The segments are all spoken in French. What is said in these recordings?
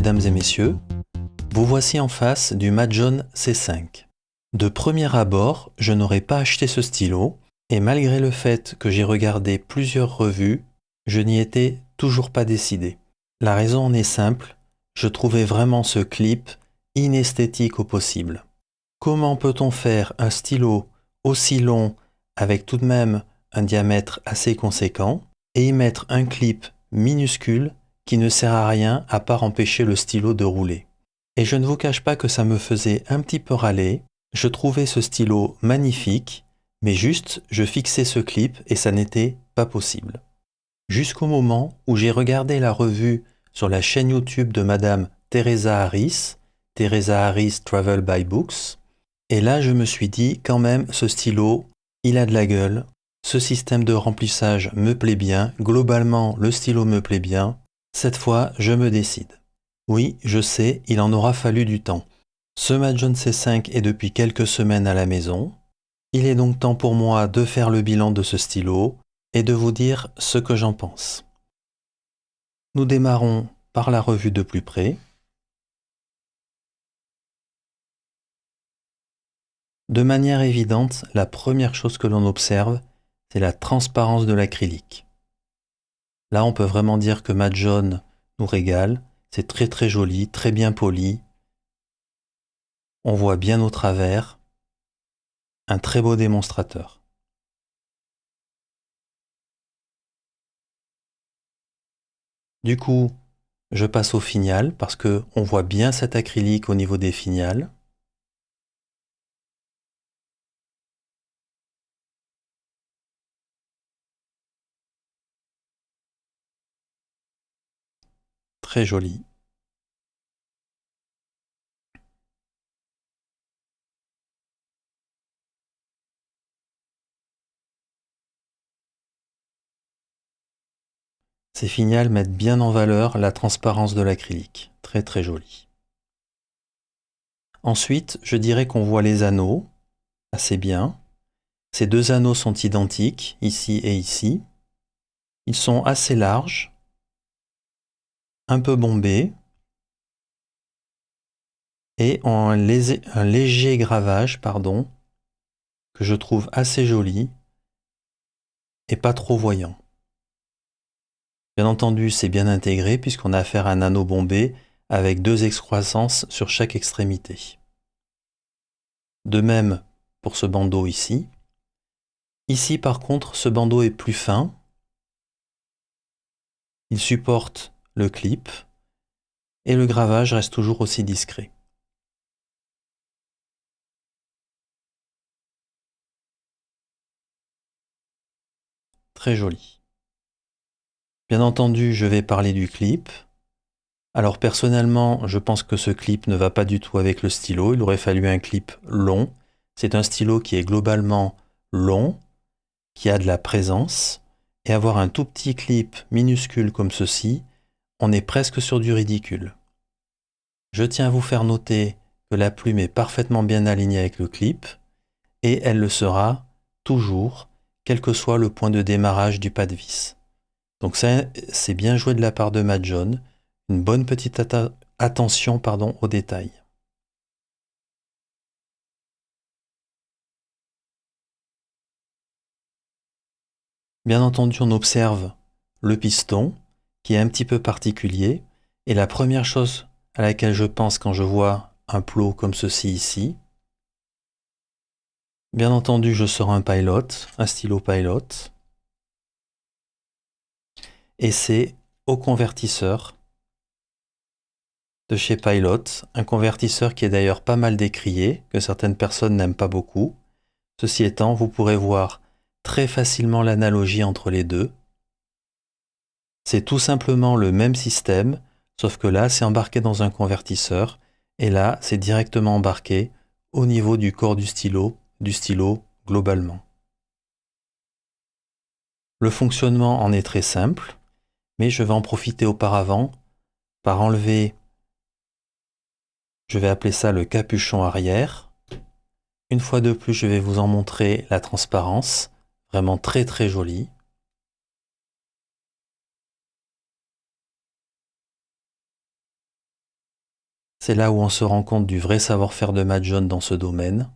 mesdames et messieurs, vous voici en face du Majohn C5. De premier abord, je n'aurais pas acheté ce stylo, et malgré le fait que j'ai regardé plusieurs revues, je n'y étais toujours pas décidé. La raison en est simple, je trouvais vraiment ce clip inesthétique au possible. Comment peut-on faire un stylo aussi long avec tout de même un diamètre assez conséquent et y mettre un clip minuscule qui ne sert à rien à part empêcher le stylo de rouler? Et je ne vous cache pas que ça me faisait un petit peu râler. Je trouvais ce stylo magnifique, mais juste je fixais ce clip et ça n'était pas possible. Jusqu'au moment où j'ai regardé la revue sur la chaîne YouTube de Madame Teresa Harris, Teresa Harris Travel by Books, et là je me suis dit quand même ce stylo, il a de la gueule, ce système de remplissage me plaît bien, globalement le stylo me plaît bien, cette fois je me décide. Oui, je sais, il en aura fallu du temps. Ce Majohn C5 est depuis quelques semaines à la maison. Il est donc temps pour moi de faire le bilan de ce stylo et de vous dire ce que j'en pense. Nous démarrons par la revue de plus près. De manière évidente, la première chose que l'on observe, c'est la transparence de l'acrylique. Là, on peut vraiment dire que Majohn nous régale. C'est très très joli, très bien poli. On voit bien au travers. Un très beau démonstrateur. Du coup, je passe au finial parce que on voit bien cet acrylique au niveau des finiales. Très joli. Ces finiales mettent bien en valeur la transparence de l'acrylique. Très très joli. Ensuite, je dirais qu'on voit les anneaux, assez bien. Ces deux anneaux sont identiques, ici et ici. Ils sont assez larges, un peu bombés, et ont un léger gravage, que je trouve assez joli et pas trop voyant. Bien entendu, c'est bien intégré puisqu'on a affaire à un anneau bombé avec deux excroissances sur chaque extrémité. De même pour ce bandeau ici. Ici par contre, ce bandeau est plus fin. Il supporte le clip et le gravage reste toujours aussi discret. Très joli. Bien entendu, je vais parler du clip. Alors personnellement, je pense que ce clip ne va pas du tout avec le stylo. Il aurait fallu un clip long. C'est un stylo qui est globalement long, qui a de la présence. Et avoir un tout petit clip minuscule comme ceci, on est presque sur du ridicule. Je tiens à vous faire noter que la plume est parfaitement bien alignée avec le clip, et elle le sera toujours, quel que soit le point de démarrage du pas de vis. Donc c'est bien joué de la part de Majohn, une bonne petite attention aux détails. Bien entendu, on observe le piston, qui est un petit peu particulier, et la première chose à laquelle je pense quand je vois un plot comme ceci ici, bien entendu, je sors un Pilot, un stylo Pilot, et c'est au convertisseur de chez Pilot, un convertisseur qui est d'ailleurs pas mal décrié, que certaines personnes n'aiment pas beaucoup. Ceci étant, vous pourrez voir très facilement l'analogie entre les deux. C'est tout simplement le même système, sauf que là, c'est embarqué dans un convertisseur, et là, c'est directement embarqué au niveau du corps du stylo globalement. Le fonctionnement en est très simple, mais je vais en profiter auparavant par enlever, je vais appeler ça le capuchon arrière. Une fois de plus, je vais vous en montrer la transparence, vraiment très très jolie. C'est là où on se rend compte du vrai savoir-faire de Matt John dans ce domaine.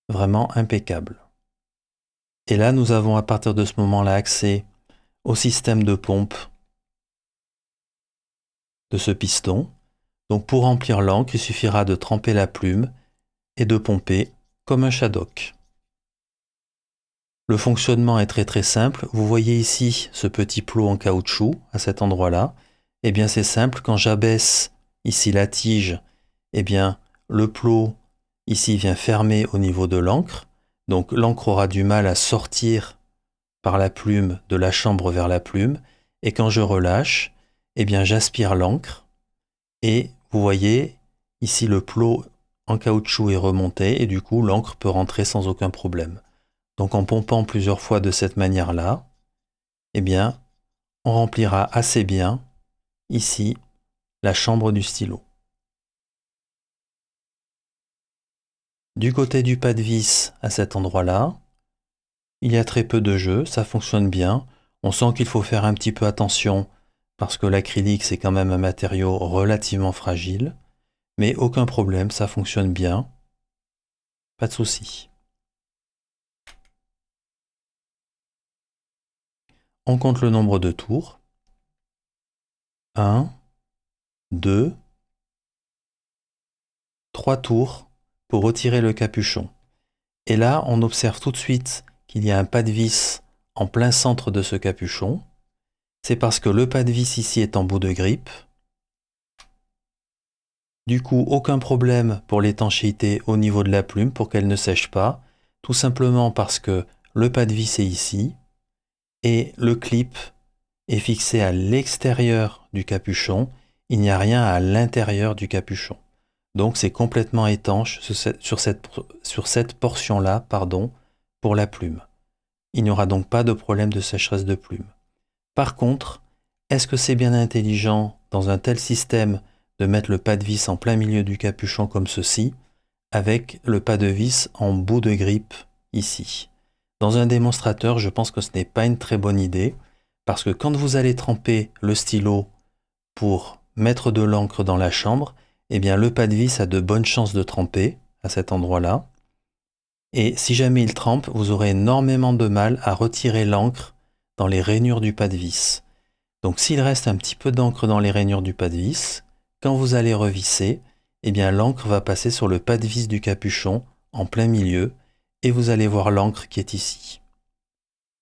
Vraiment impeccable. Et là, nous avons à partir de ce moment-là accès au système de pompe de ce piston. Donc pour remplir l'encre, il suffira de tremper la plume et de pomper comme un shadok. Le fonctionnement est très simple. Vous voyez ici ce petit plot en caoutchouc à cet endroit-là. Eh bien c'est simple, quand j'abaisse ici la tige, eh bien le plot ici vient fermer au niveau de l'encre. Donc l'encre aura du mal à sortir par la plume de la chambre vers la plume. Et quand je relâche, eh bien j'aspire l'encre. Et vous voyez, ici le plot en caoutchouc est remonté et du coup l'encre peut rentrer sans aucun problème. Donc en pompant plusieurs fois de cette manière-là, eh bien, on remplira assez bien ici la chambre du stylo. Du côté du pas de vis à cet endroit-là, il y a très peu de jeu, ça fonctionne bien. On sent qu'il faut faire un petit peu attention parce que l'acrylique c'est quand même un matériau relativement fragile, mais aucun problème, ça fonctionne bien, pas de souci. On compte le nombre de tours. 1, 2, 3 tours pour retirer le capuchon. Et là, on observe tout de suite qu'il y a un pas de vis en plein centre de ce capuchon. C'est parce que le pas de vis ici est en bout de grippe. Du coup, aucun problème pour l'étanchéité au niveau de la plume pour qu'elle ne sèche pas, tout simplement parce que le pas de vis est ici et le clip est fixé à l'extérieur du capuchon. Il n'y a rien à l'intérieur du capuchon. Donc c'est complètement étanche sur cette portion-là, pour la plume. Il n'y aura donc pas de problème de sécheresse de plume. Par contre, est-ce que c'est bien intelligent dans un tel système de mettre le pas de vis en plein milieu du capuchon comme ceci, avec le pas de vis en bout de grippe ici? Dans un démonstrateur, je pense que ce n'est pas une très bonne idée, parce que quand vous allez tremper le stylo pour mettre de l'encre dans la chambre, eh bien le pas de vis a de bonnes chances de tremper à cet endroit-là. Et si jamais il trempe, vous aurez énormément de mal à retirer l'encre dans les rainures du pas de vis. Donc s'il reste un petit peu d'encre dans les rainures du pas de vis, quand vous allez revisser, eh bien l'encre va passer sur le pas de vis du capuchon en plein milieu et vous allez voir l'encre qui est ici.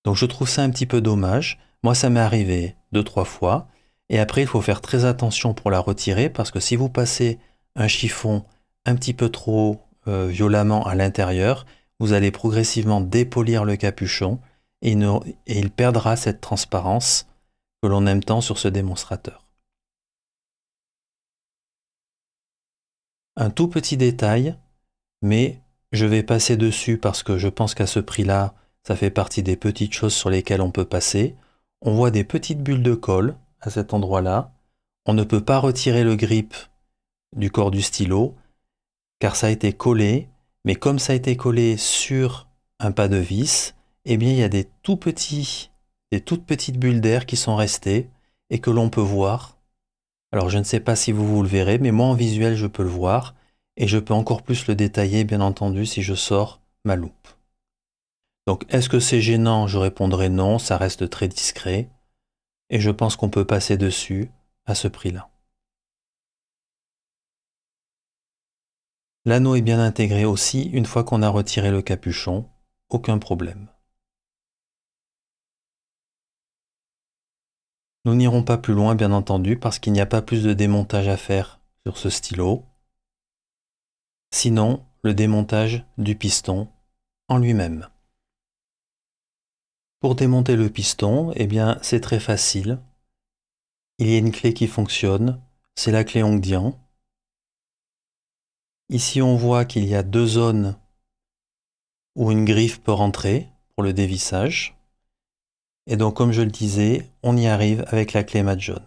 Donc je trouve ça un petit peu dommage. Moi ça m'est arrivé 2-3 fois. Et après il faut faire très attention pour la retirer parce que si vous passez un chiffon un petit peu trop violemment à l'intérieur, vous allez progressivement dépolir le capuchon et il perdra cette transparence que l'on aime tant sur ce démonstrateur. Un tout petit détail, mais je vais passer dessus parce que je pense qu'à ce prix-là, ça fait partie des petites choses sur lesquelles on peut passer. On voit des petites bulles de colle à cet endroit-là. On ne peut pas retirer le grip du corps du stylo car ça a été collé, mais comme ça a été collé sur un pas de vis, eh bien il y a des toutes petites bulles d'air qui sont restées et que l'on peut voir. Alors je ne sais pas si vous le verrez, mais moi en visuel je peux le voir et je peux encore plus le détailler bien entendu si je sors ma loupe. Donc est-ce que c'est gênant? Je répondrai non, ça reste très discret et je pense qu'on peut passer dessus à ce prix-là. L'anneau est bien intégré aussi une fois qu'on a retiré le capuchon, aucun problème. Nous n'irons pas plus loin bien entendu parce qu'il n'y a pas plus de démontage à faire sur ce stylo, sinon le démontage du piston en lui-même. Pour démonter le piston, eh bien c'est très facile. Il y a une clé qui fonctionne, c'est la clé Ongdian. Ici on voit qu'il y a deux zones où une griffe peut rentrer pour le dévissage. Et donc comme je le disais, on y arrive avec la clé Matt John.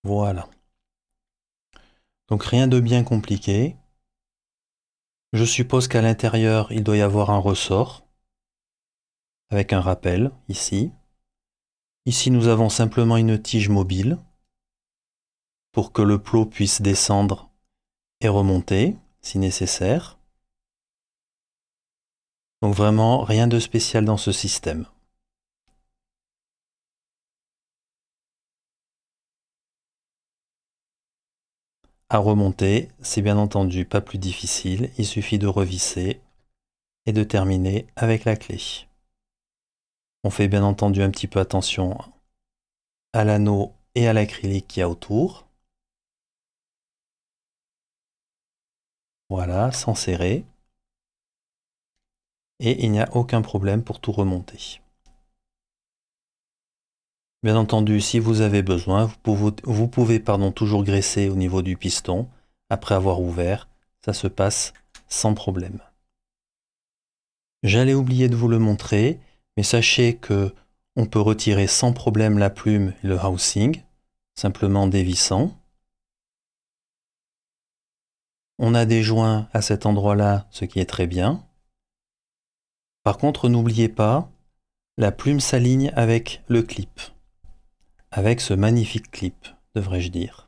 Voilà. Donc rien de bien compliqué. Je suppose qu'à l'intérieur, il doit y avoir un ressort avec un rappel ici. Ici, nous avons simplement une tige mobile pour que le plot puisse descendre et remonter si nécessaire. Donc vraiment rien de spécial dans ce système. À remonter, c'est bien entendu pas plus difficile, il suffit de revisser et de terminer avec la clé. On fait bien entendu un petit peu attention à l'anneau et à l'acrylique qu'il y a autour. Voilà, sans serrer. Et il n'y a aucun problème pour tout remonter. Bien entendu, si vous avez besoin, vous pouvez toujours graisser au niveau du piston. Après avoir ouvert, ça se passe sans problème. J'allais oublier de vous le montrer, mais sachez que on peut retirer sans problème la plume et le housing, simplement en dévissant. On a des joints à cet endroit-là, ce qui est très bien. Par contre, n'oubliez pas, la plume s'aligne avec le clip. Avec ce magnifique clip, devrais-je dire.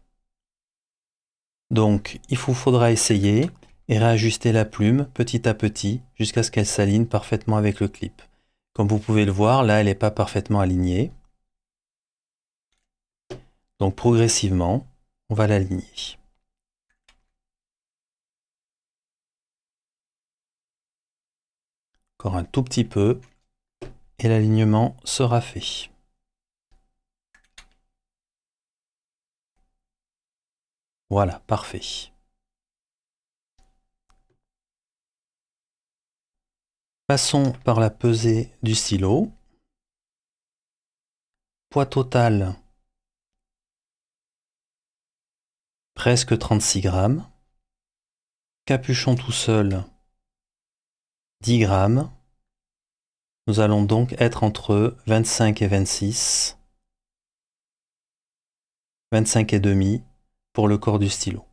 Donc, il vous faudra essayer et réajuster la plume petit à petit jusqu'à ce qu'elle s'aligne parfaitement avec le clip. Comme vous pouvez le voir, là, elle n'est pas parfaitement alignée. Donc, progressivement, on va l'aligner. Encore un tout petit peu et l'alignement sera fait. Voilà, parfait. Passons par la pesée du stylo. Poids total, presque 36 grammes. Capuchon tout seul, 10 grammes. Nous allons donc être entre 25 et 26. 25 et demi pour le corps du stylo.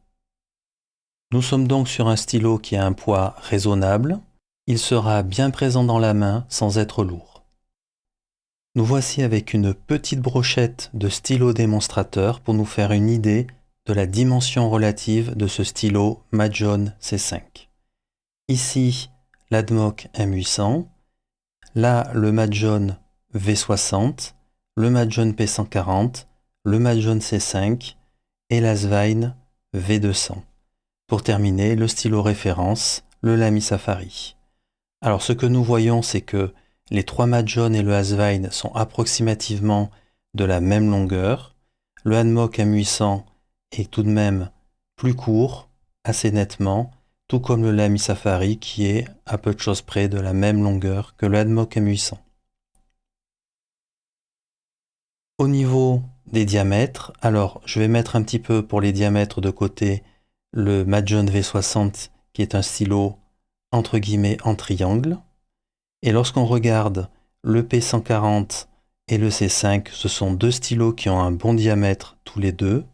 Nous sommes donc sur un stylo qui a un poids raisonnable. Il sera bien présent dans la main sans être lourd. Nous voici avec une petite brochette de stylo démonstrateur pour nous faire une idée de la dimension relative de ce stylo Majohn C5. Ici, l'Admoc M800, là le Majohn V60, le Majohn P140, le Majohn C5 et la Svein V200. Pour terminer, le stylo référence, le Lamy Safari. Alors ce que nous voyons, c'est que les trois Majohn et le Svein sont approximativement de la même longueur. Le Admoc M800 est tout de même plus court, assez nettement, tout comme le Lamy Safari qui est à peu de choses près de la même longueur que le Admoc M800. Au niveau des diamètres, alors je vais mettre un petit peu pour les diamètres de côté le Majohn V60 qui est un stylo entre guillemets en triangle. Et lorsqu'on regarde le P140 et le C5, ce sont deux stylos qui ont un bon diamètre tous les deux.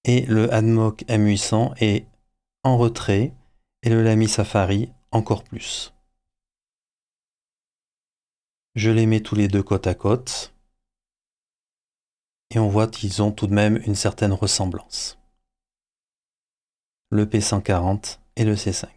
Et le Admoc M800 est en retrait et le Lamy Safari encore plus. Je les mets tous les deux côte à côte. Et on voit qu'ils ont tout de même une certaine ressemblance. Le P140 et le C5.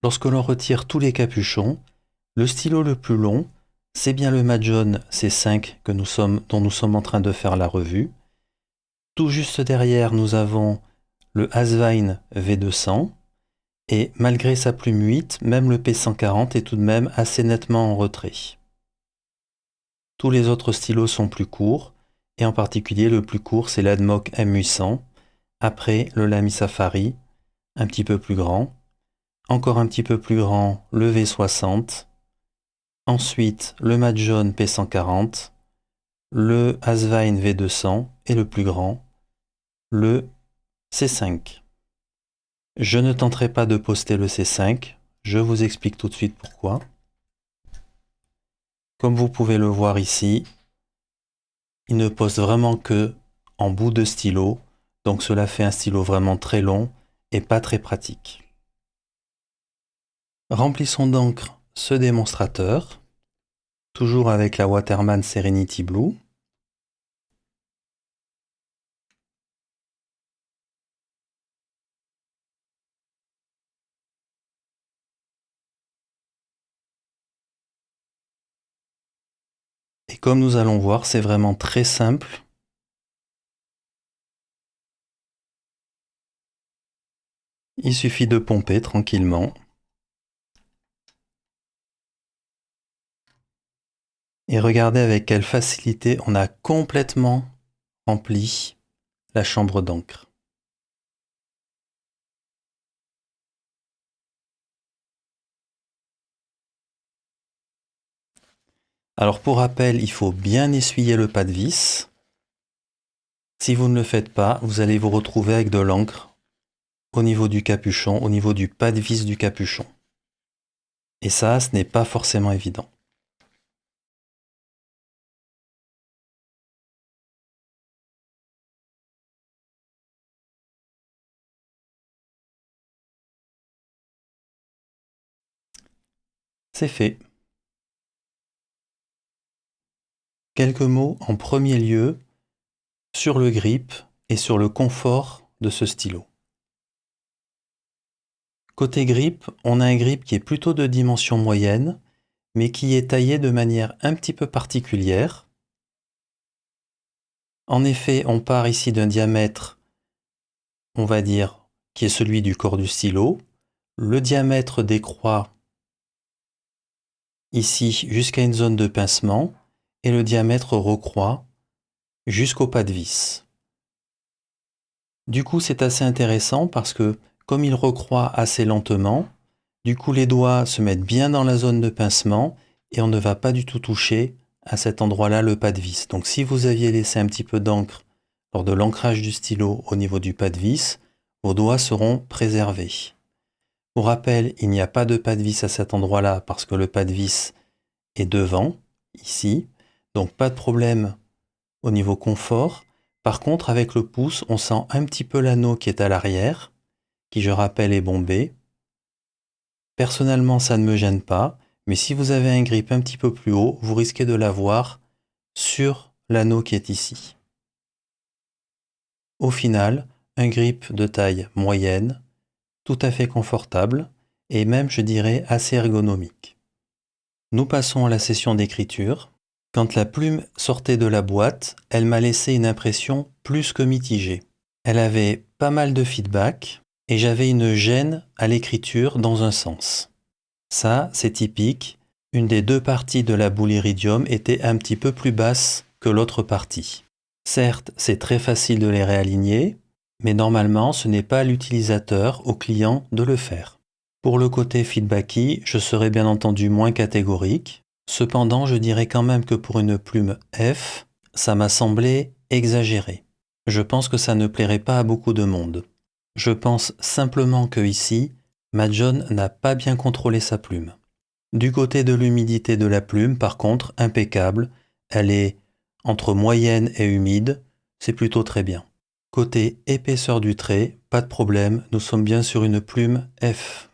Lorsque l'on retire tous les capuchons, le stylo le plus long, c'est bien le Majohn C5 dont nous sommes en train de faire la revue. Tout juste derrière, nous avons le Svein V200. Et malgré sa plume 8, même le P140 est tout de même assez nettement en retrait. Tous les autres stylos sont plus courts, et en particulier le plus court c'est l'Admoc M800, après le Lamy Safari, un petit peu plus grand, encore un petit peu plus grand le V60, ensuite le Majohn P140, le Svein V200 et le plus grand, le C5. Je ne tenterai pas de poster le C5, je vous explique tout de suite pourquoi. Comme vous pouvez le voir ici, il ne pose vraiment que en bout de stylo, donc cela fait un stylo vraiment très long et pas très pratique. Remplissons d'encre ce démonstrateur, toujours avec la Waterman Serenity Blue. Et comme nous allons voir, c'est vraiment très simple. Il suffit de pomper tranquillement. Et regardez avec quelle facilité on a complètement rempli la chambre d'encre. Alors pour rappel, il faut bien essuyer le pas de vis. Si vous ne le faites pas, vous allez vous retrouver avec de l'encre au niveau du capuchon, au niveau du pas de vis du capuchon. Et ça, ce n'est pas forcément évident. C'est fait. Quelques mots en premier lieu sur le grip et sur le confort de ce stylo. Côté grip, on a un grip qui est plutôt de dimension moyenne, mais qui est taillé de manière un petit peu particulière. En effet, on part ici d'un diamètre, on va dire, qui est celui du corps du stylo. Le diamètre décroît ici jusqu'à une zone de pincement et le diamètre recroît jusqu'au pas de vis. Du coup, c'est assez intéressant parce que comme il recroît assez lentement, du coup les doigts se mettent bien dans la zone de pincement et on ne va pas du tout toucher à cet endroit-là le pas de vis. Donc si vous aviez laissé un petit peu d'encre lors de l'ancrage du stylo au niveau du pas de vis, vos doigts seront préservés. Pour rappel, il n'y a pas de pas de vis à cet endroit-là parce que le pas de vis est devant, ici, donc pas de problème au niveau confort. Par contre, avec le pouce, on sent un petit peu l'anneau qui est à l'arrière, qui je rappelle est bombé. Personnellement, ça ne me gêne pas, mais si vous avez un grip un petit peu plus haut, vous risquez de l'avoir sur l'anneau qui est ici. Au final, un grip de taille moyenne, tout à fait confortable, et même, je dirais, assez ergonomique. Nous passons à la session d'écriture. Quand la plume sortait de la boîte, elle m'a laissé une impression plus que mitigée. Elle avait pas mal de feedback et j'avais une gêne à l'écriture dans un sens. Ça, c'est typique. Une des deux parties de la boule iridium était un petit peu plus basse que l'autre partie. Certes, c'est très facile de les réaligner, mais normalement, ce n'est pas à l'utilisateur, au client, de le faire. Pour le côté feedbacky, je serai bien entendu moins catégorique. Cependant, je dirais quand même que pour une plume F, ça m'a semblé exagéré. Je pense que ça ne plairait pas à beaucoup de monde. Je pense simplement que ici, Majohn n'a pas bien contrôlé sa plume. Du côté de l'humidité de la plume, par contre, impeccable. Elle est entre moyenne et humide, c'est plutôt très bien. Côté épaisseur du trait, pas de problème, nous sommes bien sur une plume F.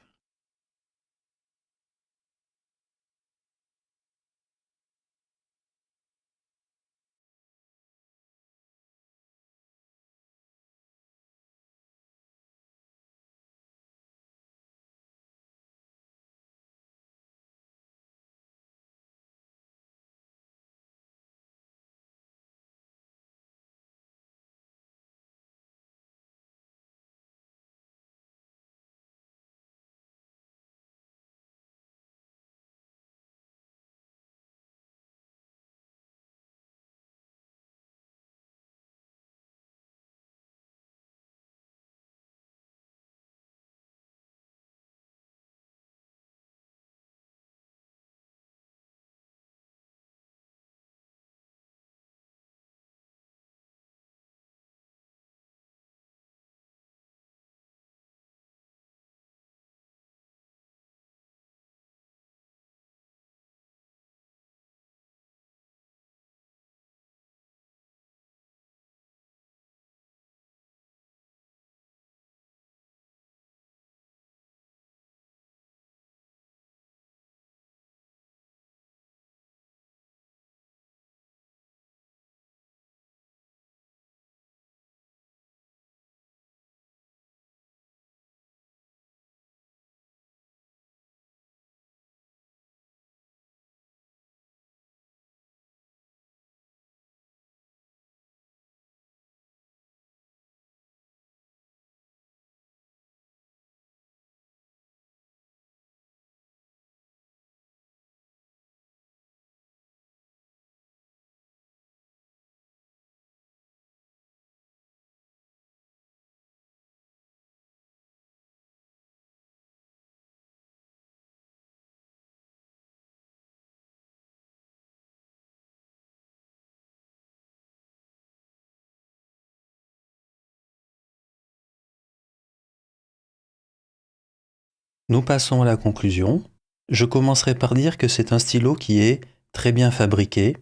Nous passons à la conclusion. Je commencerai par dire que c'est un stylo qui est très bien fabriqué.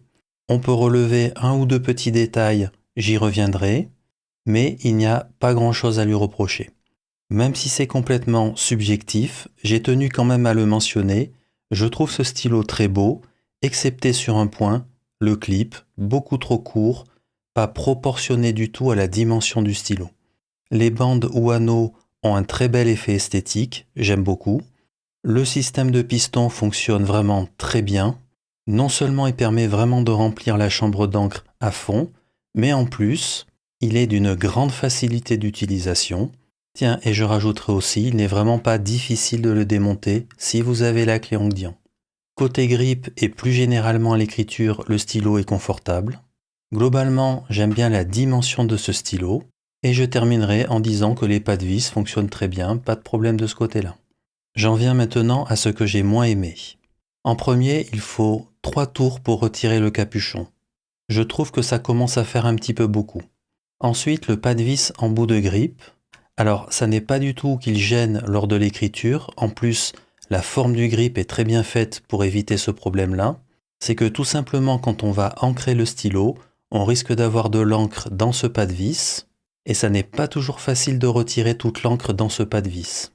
On peut relever un ou deux petits détails, j'y reviendrai, mais il n'y a pas grand-chose à lui reprocher. Même si c'est complètement subjectif, j'ai tenu quand même à le mentionner. Je trouve ce stylo très beau, excepté sur un point, le clip, beaucoup trop court, pas proportionné du tout à la dimension du stylo. Les bandes ou anneaux ont un très bel effet esthétique, j'aime beaucoup. Le système de piston fonctionne vraiment très bien. Non seulement il permet vraiment de remplir la chambre d'encre à fond, mais en plus, il est d'une grande facilité d'utilisation. Tiens, et je rajouterai aussi, il n'est vraiment pas difficile de le démonter si vous avez la clé Onguian. Côté grippe et plus généralement à l'écriture, le stylo est confortable. Globalement, j'aime bien la dimension de ce stylo. Et je terminerai en disant que les pas de vis fonctionnent très bien, pas de problème de ce côté-là. J'en viens maintenant à ce que j'ai moins aimé. En premier, il faut 3 tours pour retirer le capuchon. Je trouve que ça commence à faire un petit peu beaucoup. Ensuite, le pas de vis en bout de grippe. Alors, ça n'est pas du tout qu'il gêne lors de l'écriture. En plus, la forme du grip est très bien faite pour éviter ce problème-là. C'est que tout simplement, quand on va ancrer le stylo, on risque d'avoir de l'encre dans ce pas de vis. Et ça n'est pas toujours facile de retirer toute l'encre dans ce pas de vis.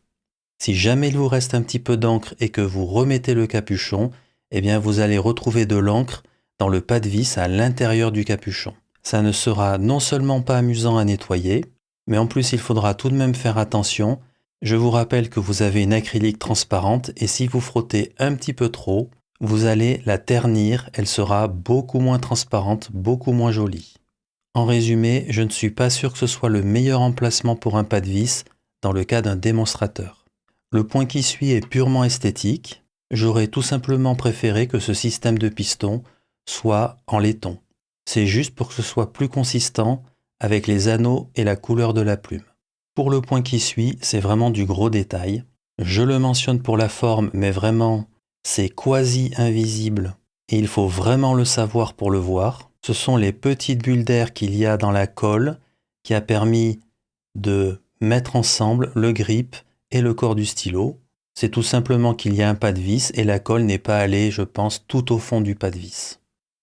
Si jamais il vous reste un petit peu d'encre et que vous remettez le capuchon, eh bien vous allez retrouver de l'encre dans le pas de vis à l'intérieur du capuchon. Ça ne sera non seulement pas amusant à nettoyer, mais en plus il faudra tout de même faire attention. Je vous rappelle que vous avez une acrylique transparente et si vous frottez un petit peu trop, vous allez la ternir, elle sera beaucoup moins transparente, beaucoup moins jolie. En résumé, je ne suis pas sûr que ce soit le meilleur emplacement pour un pas de vis dans le cas d'un démonstrateur. Le point qui suit est purement esthétique. J'aurais tout simplement préféré que ce système de piston soit en laiton. C'est juste pour que ce soit plus consistant avec les anneaux et la couleur de la plume. Pour le point qui suit, c'est vraiment du gros détail. Je le mentionne pour la forme, mais vraiment, c'est quasi invisible et il faut vraiment le savoir pour le voir. Ce sont les petites bulles d'air qu'il y a dans la colle qui a permis de mettre ensemble le grip et le corps du stylo. C'est tout simplement qu'il y a un pas de vis et la colle n'est pas allée, je pense, tout au fond du pas de vis.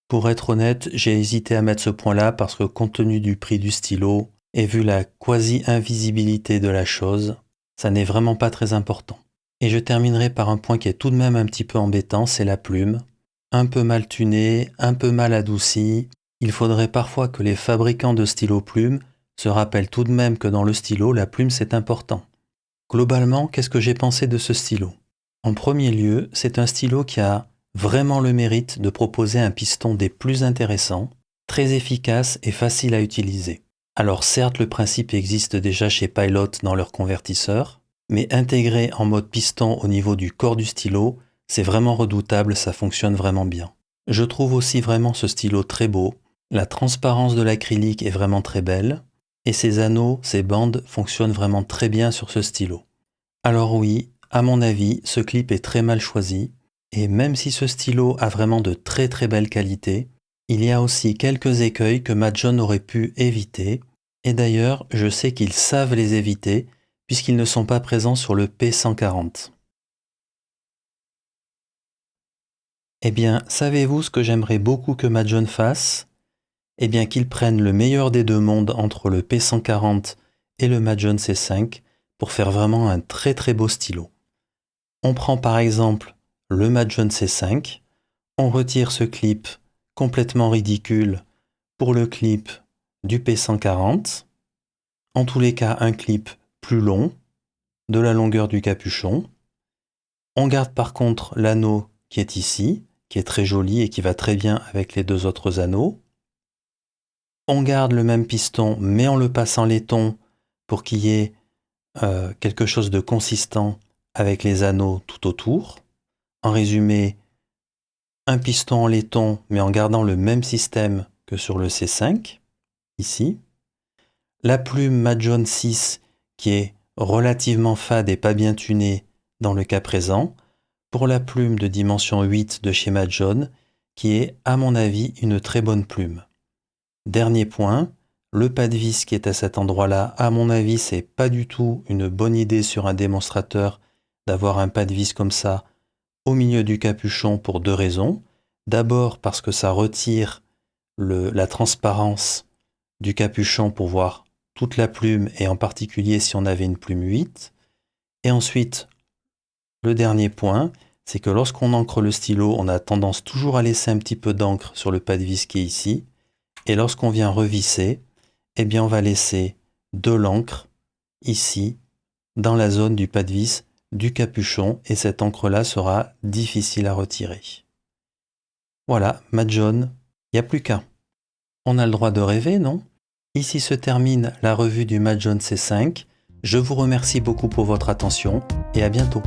Pour être honnête, j'ai hésité à mettre ce point-là parce que compte tenu du prix du stylo et vu la quasi-invisibilité de la chose, ça n'est vraiment pas très important. Et je terminerai par un point qui est tout de même un petit peu embêtant, c'est la plume. Un peu mal tunée, un peu mal adoucie. Il faudrait parfois que les fabricants de stylos plumes se rappellent tout de même que dans le stylo, la plume c'est important. Globalement, qu'est-ce que j'ai pensé de ce stylo ? En premier lieu, c'est un stylo qui a vraiment le mérite de proposer un piston des plus intéressants, très efficace et facile à utiliser. Alors certes, le principe existe déjà chez Pilot dans leur convertisseur, mais intégré en mode piston au niveau du corps du stylo, c'est vraiment redoutable, ça fonctionne vraiment bien. Je trouve aussi vraiment ce stylo très beau, la transparence de l'acrylique est vraiment très belle, et ces anneaux, ces bandes fonctionnent vraiment très bien sur ce stylo. Alors oui, à mon avis, ce clip est très mal choisi, et même si ce stylo a vraiment de très très belles qualités, il y a aussi quelques écueils que Majohn aurait pu éviter, et d'ailleurs, je sais qu'ils savent les éviter, puisqu'ils ne sont pas présents sur le P140. Eh bien, savez-vous ce que j'aimerais beaucoup que Majohn fasse ? Eh bien, qu'il prenne le meilleur des deux mondes entre le P140 et le Majohn C5 pour faire vraiment un très très beau stylo. On prend par exemple le Majohn C5, on retire ce clip complètement ridicule pour le clip du P140, en tous les cas un clip plus long, de la longueur du capuchon. On garde par contre l'anneau qui est ici, qui est très joli et qui va très bien avec les deux autres anneaux. On garde le même piston, mais en le passant laiton pour qu'il y ait quelque chose de consistant avec les anneaux tout autour. En résumé, un piston en laiton, mais en gardant le même système que sur le C5, ici. La plume Majohn 6, qui est relativement fade et pas bien tunée dans le cas présent, pour la plume de dimension 8 de chez Majohn, qui est, à mon avis, une très bonne plume. Dernier point, le pas de vis qui est à cet endroit-là, à mon avis, c'est pas du tout une bonne idée sur un démonstrateur, d'avoir un pas de vis comme ça au milieu du capuchon pour deux raisons. D'abord parce que ça retire la transparence du capuchon pour voir toute la plume et en particulier si on avait une plume 8. Et ensuite, le dernier point, c'est que lorsqu'on encre le stylo, on a tendance toujours à laisser un petit peu d'encre sur le pas de vis qui est ici. Et lorsqu'on vient revisser, eh bien on va laisser de l'encre ici, dans la zone du pas de vis du capuchon, et cette encre-là sera difficile à retirer. Voilà, mat jaune, il n'y a plus qu'un. On a le droit de rêver, non? Ici se termine la revue du mat jaune C5. Je vous remercie beaucoup pour votre attention et à bientôt.